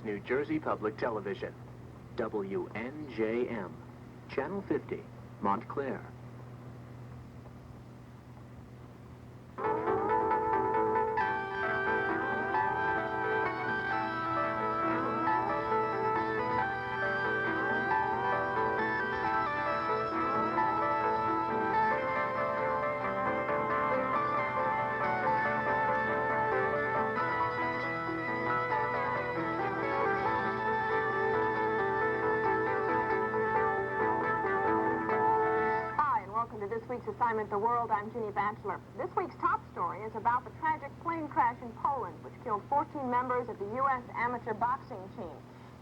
New Jersey Public Television. WNJM, Channel 50, Montclair. Assignment The World, I'm Ginny Batchelor. This week's top story is about the tragic plane crash in Poland, which killed 14 members of the U.S. amateur boxing team.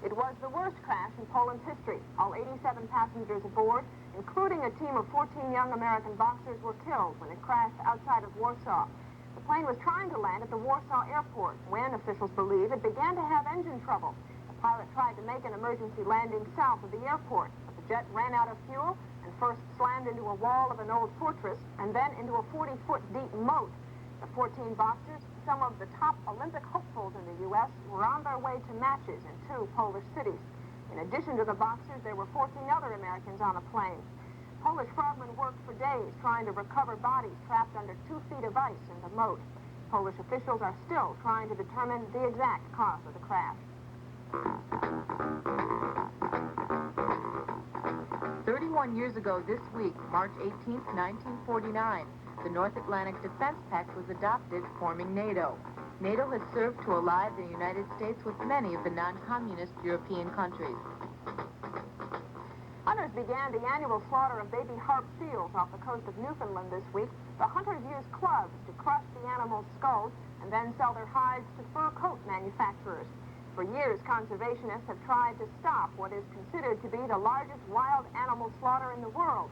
It was the worst crash in Poland's history. All 87 passengers aboard, including a team of 14 young American boxers, were killed when it crashed outside of Warsaw. The plane was trying to land at the Warsaw airport when, officials believe, it began to have engine trouble. The pilot tried to make an emergency landing south of the airport, but the jet ran out of fuel and first slammed into a wall of an old fortress and then into a 40-foot deep moat. The 14 boxers, some of the top Olympic hopefuls in the U.S., were on their way to matches in 2 Polish cities. In addition to the boxers, there were 14 other Americans on the plane. Polish frogmen worked for days trying to recover bodies trapped under 2 feet of ice in the moat. Polish officials are still trying to determine the exact cause of the crash. 31 years ago this week, March 18, 1949, the North Atlantic Defense Pact was adopted, forming NATO. NATO has served to ally the United States with many of the non-communist European countries. Hunters began the annual slaughter of baby harp seals off the coast of Newfoundland this week. The hunters use clubs to crush the animals' skulls and then sell their hides to fur coat manufacturers. For years, conservationists have tried to stop what is considered to be the largest wild animal slaughter in the world.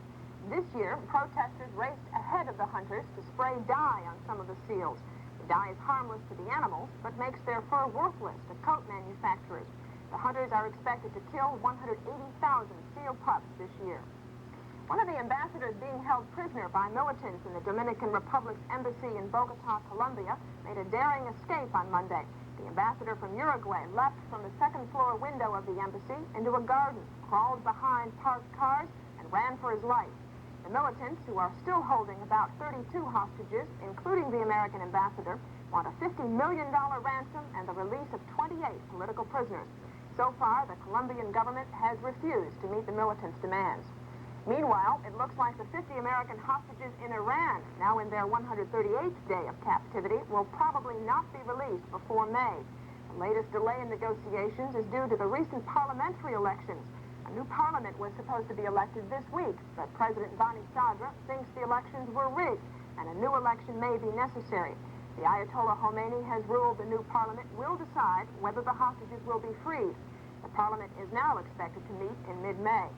This year, protesters raced ahead of the hunters to spray dye on some of the seals. The dye is harmless to the animals, but makes their fur worthless to coat manufacturers. The hunters are expected to kill 180,000 seal pups this year. One of the ambassadors being held prisoner by militants in the Dominican Republic's embassy in Bogota, Colombia, made a daring escape on Monday. The ambassador from Uruguay left from the second-floor window of the embassy into a garden, crawled behind parked cars, and ran for his life. The militants, who are still holding about 32 hostages, including the American ambassador, want a $50 million ransom and the release of 28 political prisoners. So far, the Colombian government has refused to meet the militants' demands. Meanwhile, it looks like the 50 American hostages in Iran, now in their 138th day of captivity, will probably not be released before May. The latest delay in negotiations is due to the recent parliamentary elections. A new parliament was supposed to be elected this week, but President Bani Sadr thinks the elections were rigged and a new election may be necessary. The Ayatollah Khomeini has ruled the new parliament will decide whether the hostages will be freed. The parliament is now expected to meet in mid-May.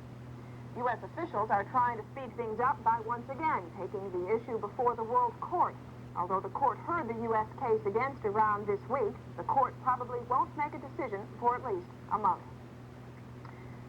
U.S. officials are trying to speed things up by once again taking the issue before the World Court. Although the court heard the U.S. case against Iran this week, the court probably won't make a decision for at least a month.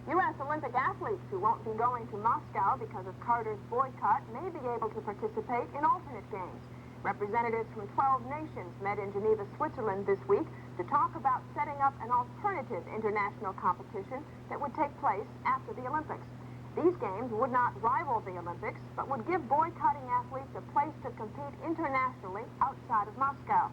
U.S. Olympic athletes who won't be going to Moscow because of Carter's boycott may be able to participate in alternate games. Representatives from 12 nations met in Geneva, Switzerland this week to talk about setting up an alternative international competition that would take place after the Olympics. These games would not rival the Olympics, but would give boycotting athletes a place to compete internationally outside of Moscow.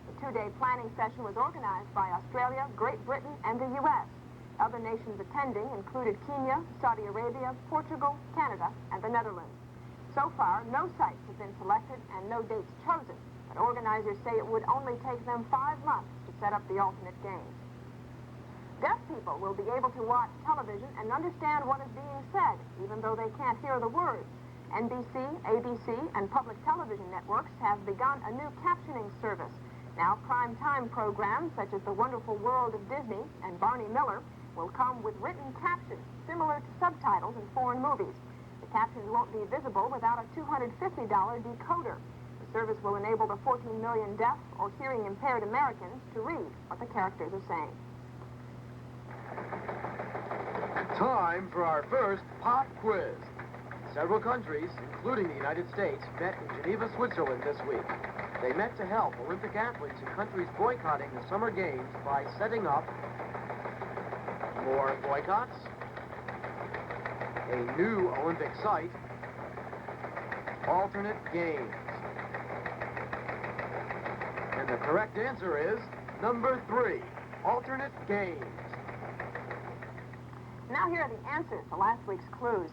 The 2-day planning session was organized by Australia, Great Britain, and the U.S. Other nations attending included Kenya, Saudi Arabia, Portugal, Canada, and the Netherlands. So far, no sites have been selected and no dates chosen, but organizers say it would only take them 5 months to set up the alternate games. Deaf people will be able to watch television and understand what is being said, even though they can't hear the words. NBC, ABC, and public television networks have begun a new captioning service. Now, prime-time programs such as The Wonderful World of Disney and Barney Miller will come with written captions similar to subtitles in foreign movies. The captions won't be visible without a $250 decoder. The service will enable the 14 million deaf or hearing-impaired Americans to read what the characters are saying. Time for our first pop quiz. Several countries, including the United States, met in Geneva, Switzerland this week. They met to help Olympic athletes in countries boycotting the Summer Games by setting up More boycotts. A new Olympic site. Alternate games. And the correct answer is number 3, alternate games. Now here are the answers to last week's clues.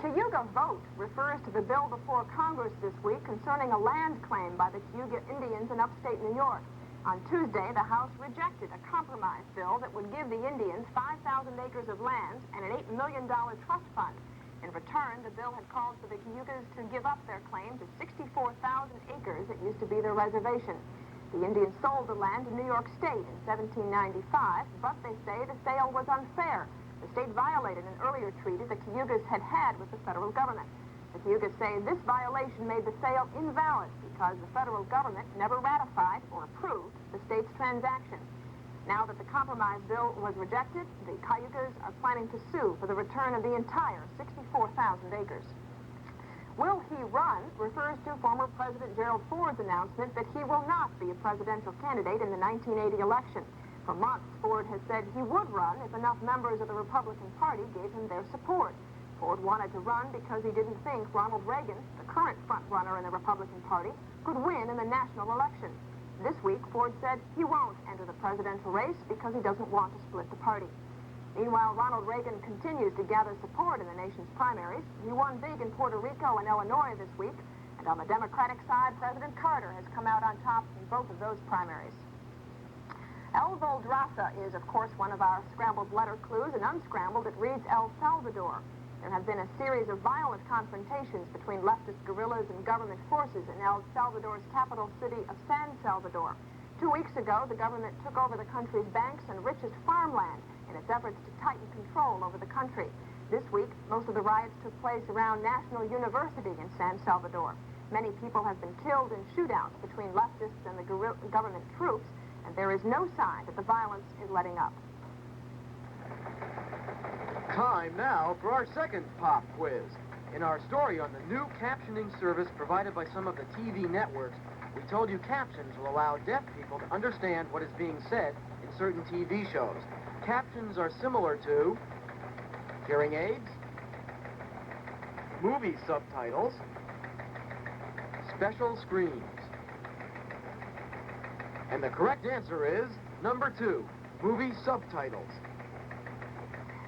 Cayuga vote refers to the bill before Congress this week concerning a land claim by the Cayuga Indians in upstate New York. On Tuesday, the House rejected a compromise bill that would give the Indians 5,000 acres of land and an $8 million trust fund. In return, the bill had called for the Cayugas to give up their claim to 64,000 acres that used to be their reservation. The Indians sold the land to New York State in 1795, but they say the sale was unfair. The state violated an earlier treaty the Cayugas had had with the federal government. The Cayugas say this violation made the sale invalid because the federal government never ratified or approved the state's transaction. Now that the compromise bill was rejected, the Cayugas are planning to sue for the return of the entire 64,000 acres. Will he run refers to former President Gerald Ford's announcement that he will not be a presidential candidate in the 1980 election. For months, Ford has said he would run if enough members of the Republican Party gave him their support. Ford wanted to run because he didn't think Ronald Reagan, the current front-runner in the Republican Party, could win in the national election. This week, Ford said he won't enter the presidential race because he doesn't want to split the party. Meanwhile, Ronald Reagan continues to gather support in the nation's primaries. He won big in Puerto Rico and Illinois this week. And on the Democratic side, President Carter has come out on top in both of those primaries. El Voldraza is, of course, one of our scrambled letter clues, and unscrambled, it reads El Salvador. There have been a series of violent confrontations between leftist guerrillas and government forces in El Salvador's capital city of San Salvador. 2 weeks ago, the government took over the country's banks and richest farmland in its efforts to tighten control over the country. This week, most of the riots took place around National University in San Salvador. Many people have been killed in shootouts between leftists and the government troops, and there is no sign that the violence is letting up. Time now for our second pop quiz. In our story on the new captioning service provided by some of the TV networks, we told you captions will allow deaf people to understand what is being said in certain TV shows. Captions are similar to hearing aids, movie subtitles, special screens. And the correct answer is number 2, movie subtitles.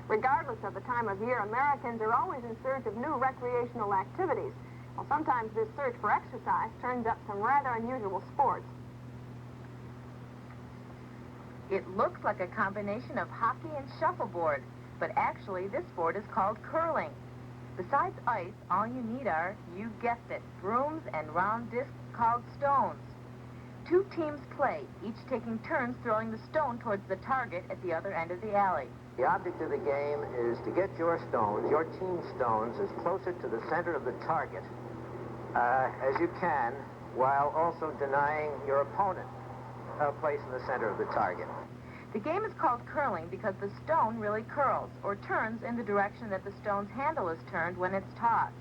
Regardless of the time of year, Americans are always in search of new recreational activities. Well, sometimes this search for exercise turns up some rather unusual sports. It looks like a combination of hockey and shuffleboard, but actually this sport is called curling. Besides ice, all you need are, you guessed it, brooms and round discs called stones. 2 teams play, each taking turns throwing the stone towards the target at the other end of the alley. The object of the game is to get your stones, your team stones, as closer to the center of the target as you can, while also denying your opponent a place in the center of the target. The game is called curling because the stone really curls, or turns in the direction that the stone's handle is turned when it's tossed.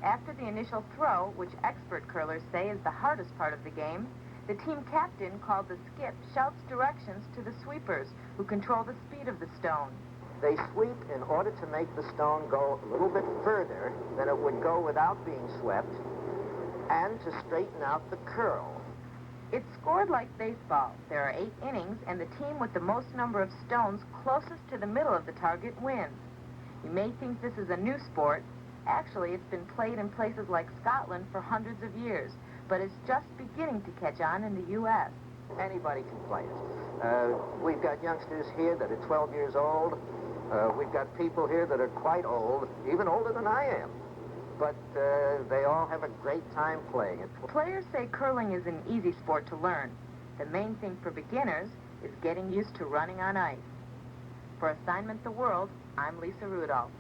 After the initial throw, which expert curlers say is the hardest part of the game, the team captain, called the skip, shouts directions to the sweepers, who control the speed of the stone. They sweep in order to make the stone go a little bit further than it would go without being swept, and to straighten out the curl. It's scored like baseball. There are 8 innings, and the team with the most number of stones closest to the middle of the target wins. You may think this is a new sport. Actually, it's been played in places like Scotland for hundreds of years, but it's just beginning to catch on in the U.S. Anybody can play it. We've got youngsters here that are 12 years old. We've got people here that are quite old, even older than I am. But they all have a great time playing it. Players say curling is an easy sport to learn. The main thing for beginners is getting used to running on ice. For Assignment The World, I'm Lisa Rudolph.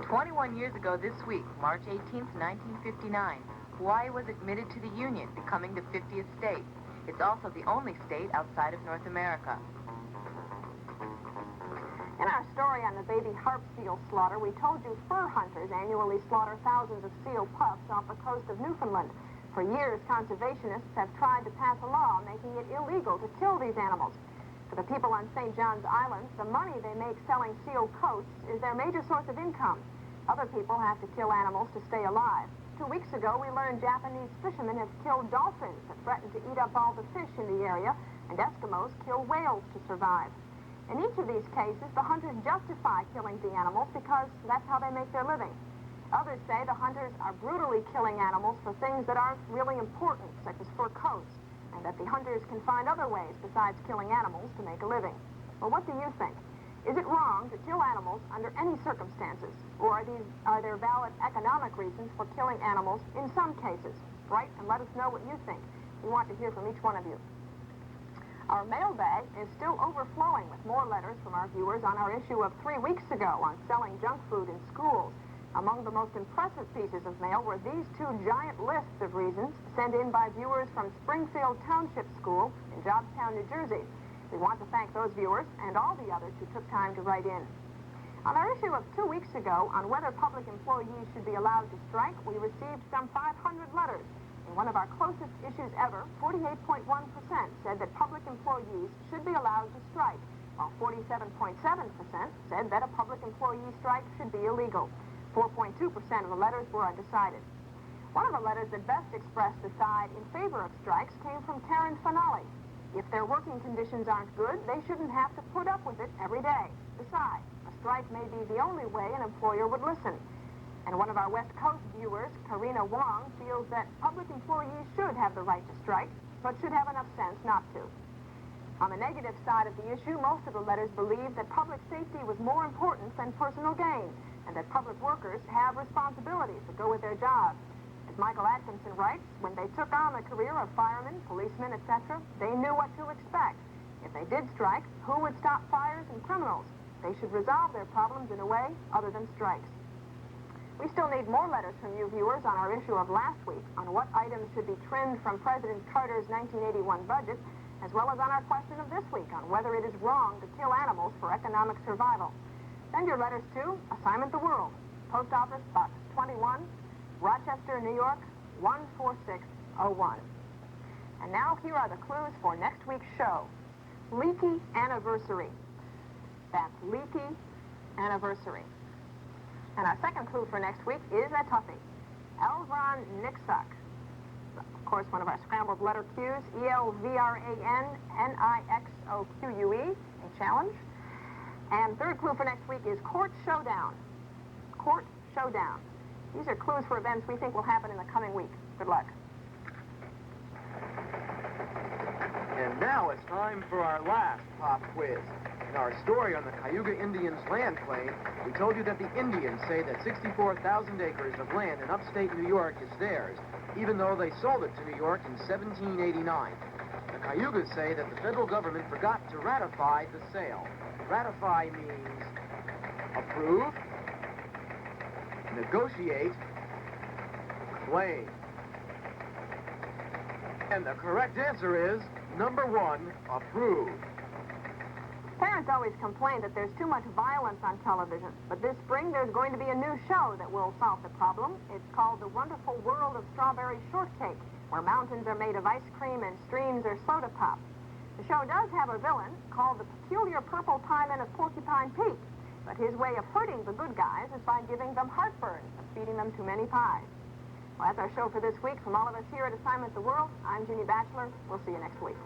21 years ago this week, March 18th, 1959, Hawaii was admitted to the Union, becoming the 50th state. It's also the only state outside of North America. In our story on the baby harp seal slaughter, we told you fur hunters annually slaughter thousands of seal pups off the coast of Newfoundland. For years, conservationists have tried to pass a law making it illegal to kill these animals. For the people on St. John's Island, the money they make selling seal coats is their major source of income. Other people have to kill animals to stay alive. 2 weeks ago, we learned Japanese fishermen have killed dolphins that threaten to eat up all the fish in the area, and Eskimos kill whales to survive. In each of these cases, the hunters justify killing the animals because that's how they make their living. Others say the hunters are brutally killing animals for things that aren't really important, such as fur coats, and that the hunters can find other ways besides killing animals to make a living. Well, what do you think? Is it wrong to kill animals under any circumstances? Or are there valid economic reasons for killing animals in some cases? Write and let us know what you think. We want to hear from each one of you. Our mailbag is still overflowing with more letters from our viewers on our issue of 3 weeks ago on selling junk food in schools. Among the most impressive pieces of mail were these 2 giant lists of reasons sent in by viewers from Springfield Township School in Johnstown, New Jersey. We want to thank those viewers and all the others who took time to write in. On our issue of 2 weeks ago on whether public employees should be allowed to strike, we received some 500 letters. In one of our closest issues ever, 48.1% said that public employees should be allowed to strike, while 47.7% said that a public employee strike should be illegal. 4.2% of the letters were undecided. One of the letters that best expressed the side in favor of strikes came from Karen Finale. If their working conditions aren't good, they shouldn't have to put up with it every day. Besides, a strike may be the only way an employer would listen. And one of our West Coast viewers, Karina Wong, feels that public employees should have the right to strike, but should have enough sense not to. On the negative side of the issue, most of the letters believed that public safety was more important than personal gain, and that public workers have responsibilities that go with their jobs. As Michael Atkinson writes, when they took on the career of firemen, policemen, etc., they knew what to expect. If they did strike, who would stop fires and criminals? They should resolve their problems in a way other than strikes. We still need more letters from you viewers on our issue of last week on what items should be trimmed from President Carter's 1981 budget, as well as on our question of this week on whether it is wrong to kill animals for economic survival. Send your letters to Assignment The World, Post Office Box 21, Rochester, New York, 14601. And now here are the clues for next week's show. Leaky Anniversary. That's Leaky Anniversary. And our second clue for next week is a toughie. Elvron Nixuck. Of course, one of our scrambled letter cues, ELVRANNIXOQUE, a challenge. And third clue for next week is Court Showdown. Court Showdown. These are clues for events we think will happen in the coming week. Good luck. And now it's time for our last pop quiz. In our story on the Cayuga Indians' land claim, we told you that the Indians say that 64,000 acres of land in upstate New York is theirs, even though they sold it to New York in 1789. The Cayugas say that the federal government forgot to ratify the sale. Ratify means approve, negotiate, claim. And the correct answer is number 1, approve. Parents always complain that there's too much violence on television, but this spring there's going to be a new show that will solve the problem. It's called The Wonderful World of Strawberry Shortcake, where mountains are made of ice cream and streams are soda pop. The show does have a villain called the Peculiar Purple Pieman of Porcupine Peak, but his way of hurting the good guys is by giving them heartburn of feeding them too many pies. Well, that's our show for this week. From all of us here at Assignment The World, I'm Ginny Batchelor. We'll see you next week.